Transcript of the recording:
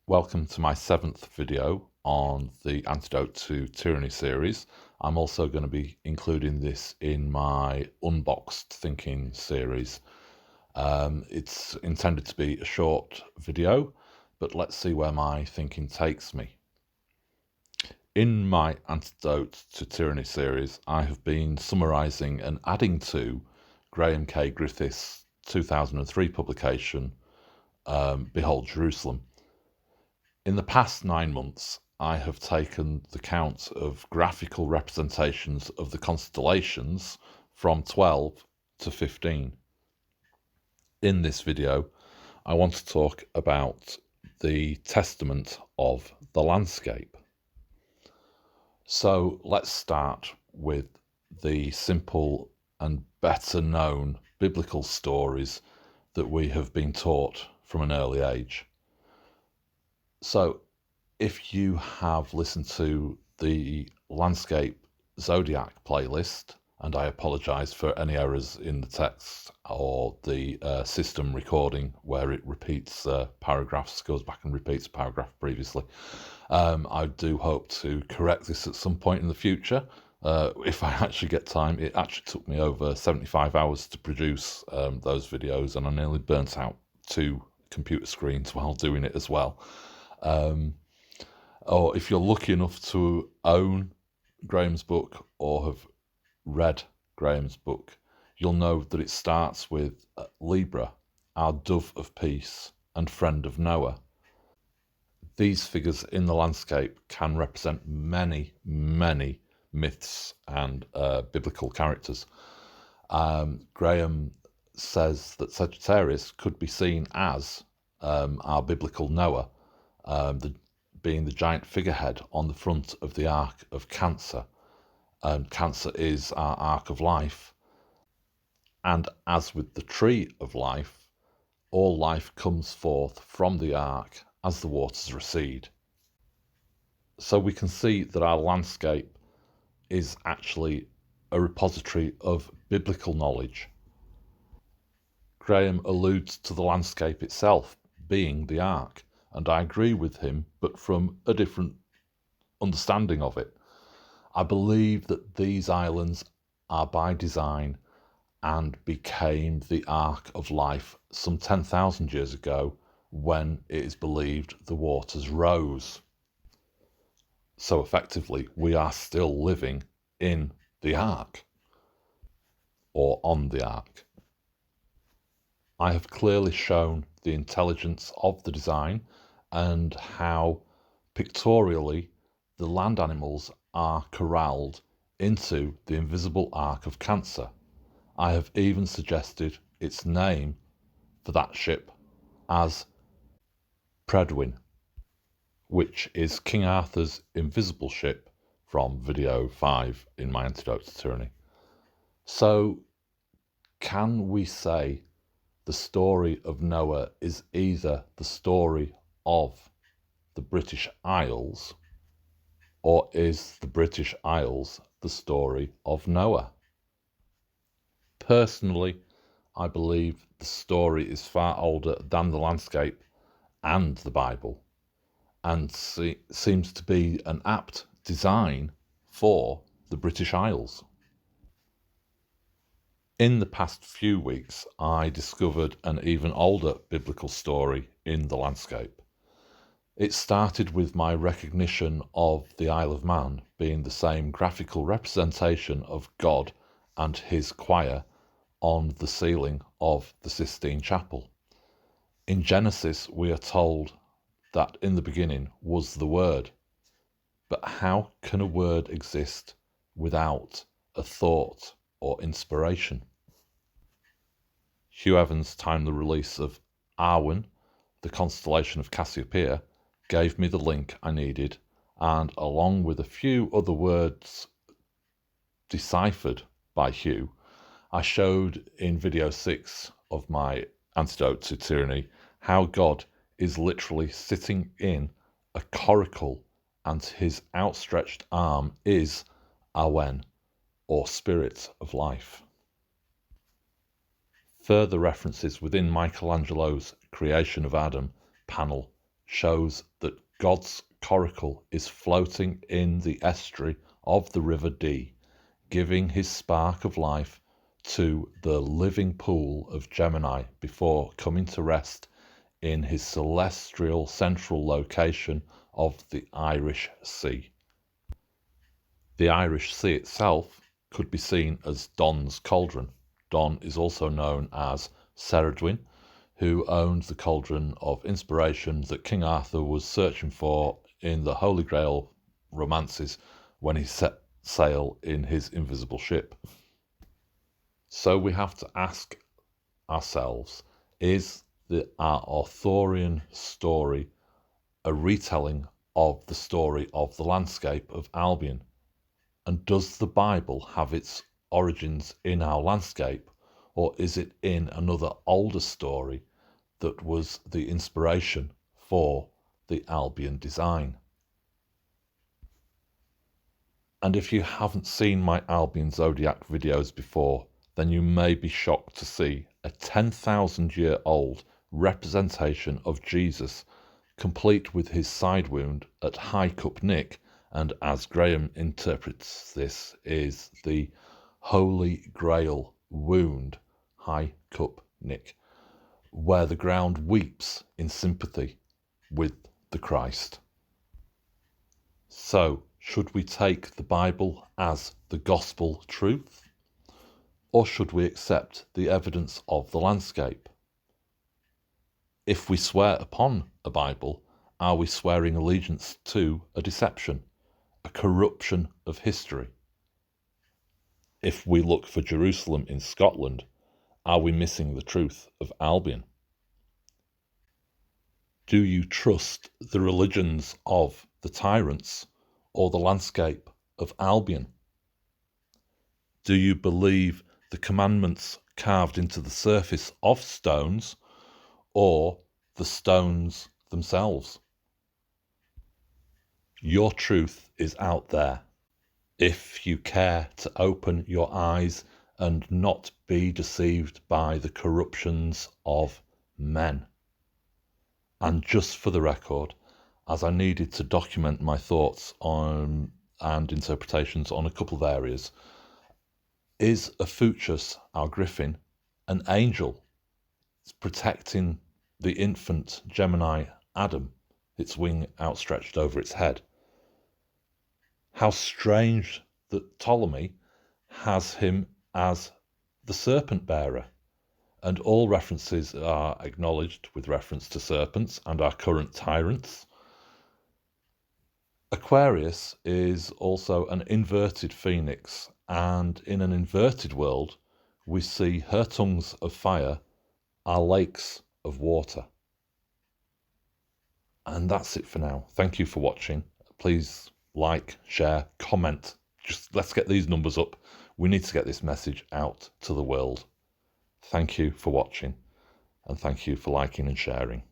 Welcome to my 7th video on the Antidote to Tyranny series. I'm also going to be including this in my Unboxed Thinking series. It's intended to be a short video, but let's see where my thinking takes me. In my Antidote to Tyranny series, I have been summarising and adding to Graham K. Griffiths' 2003 publication, Behold Jerusalem. In the past 9 months, I have taken the count of graphical representations of the constellations from 12 to 15. In this video, I want to talk about the testament of the landscape. So let's start with the simple and better known biblical stories that we have been taught from an early age. So if you have listened to the Landscape Zodiac playlist, and I apologise for any errors in the text or the system recording where it repeats paragraphs, goes back and repeats a paragraph previously. I do hope to correct this at some point in the future. If I actually get time. It actually took me over 75 hours to produce those videos, and I nearly burnt out 2 computer screens while doing it as well. Or if you're lucky enough to own Graham's book or have read Graham's book, you'll know that it starts with Libra, our dove of peace and friend of Noah. These figures in the landscape can represent many, many myths and biblical characters. Graham says that Sagittarius could be seen as our biblical Noah, being the giant figurehead on the front of the Ark of Cancer. Cancer is our Ark of Life. And as with the Tree of Life, all life comes forth from the Ark as the waters recede. So we can see that our landscape is actually a repository of biblical knowledge. Graham alludes to the landscape itself being the Ark, and I agree with him, but from a different understanding of it. I believe that these islands are by design and became the Ark of Life some 10,000 years ago, when it is believed the waters rose. So effectively, we are still living in the Ark, or on the Ark. I have clearly shown the intelligence of the design and how pictorially the land animals are corralled into the invisible Ark of Cancer. I have even suggested its name for that ship as Predwin, which is King Arthur's invisible ship from video 5 in my Antidote to Tyranny. So can we say the story of Noah is either the story of the British Isles, or is the British Isles the story of Noah? Personally, I believe the story is far older than the landscape and the Bible, and seems to be an apt design for the British Isles. In the past few weeks, I discovered an even older biblical story in the landscape. It started with my recognition of the Isle of Man being the same graphical representation of God and his choir on the ceiling of the Sistine Chapel. In Genesis, we are told that in the beginning was the Word. But how can a word exist without a thought or inspiration? Hugh Evans timed the release of Arwen, the constellation of Cassiopeia, gave me the link I needed, and along with a few other words deciphered by Hugh, I showed in video 6 of my Antidote to Tyranny how God is literally sitting in a coracle, and his outstretched arm is Awen, or Spirit of Life. Further references within Michelangelo's Creation of Adam panel shows that God's coracle is floating in the estuary of the River Dee, giving his spark of life to the living pool of Gemini before coming to rest in his celestial central location of the Irish Sea. The Irish Sea itself could be seen as Don's cauldron. Don is also known as Ceridwen, who owned the cauldron of inspiration that King Arthur was searching for in the Holy Grail romances when he set sail in his invisible ship. So we have to ask ourselves, is our Arthurian story a retelling of the story of the landscape of Albion? And does the Bible have its origins in our landscape, or is it in another older story that was the inspiration for the Albion design? And if you haven't seen my Albion Zodiac videos before, then you may be shocked to see a 10,000-year-old representation of Jesus, complete with his side wound at High Cup Nick, and as Graham interprets this, is the Holy Grail wound, High Cup Nick, where the ground weeps in sympathy with the Christ. So, should we take the Bible as the gospel truth? Or should we accept the evidence of the landscape? If we swear upon a Bible, are we swearing allegiance to a deception, a corruption of history? If we look for Jerusalem in Scotland, are we missing the truth of Albion? Do you trust the religions of the tyrants or the landscape of Albion? Do you believe the commandments carved into the surface of stones, or the stones themselves? Your truth is out there. If you care to open your eyes and not be deceived by the corruptions of men. And just for the record, as I needed to document my thoughts on and interpretations on a couple of areas, is Ophuchus, our griffin, an angel? It's protecting the infant Gemini Adam, its wing outstretched over its head. How strange that Ptolemy has him as the serpent bearer, and all references are acknowledged with reference to serpents and our current tyrants. Aquarius is also an inverted phoenix, and in an inverted world, we see her tongues of fire are lakes of water. And that's it for now. Thank you for watching. Please like, share, comment. Just let's get these numbers up. We need to get this message out to the world. Thank you for watching, and thank you for liking and sharing.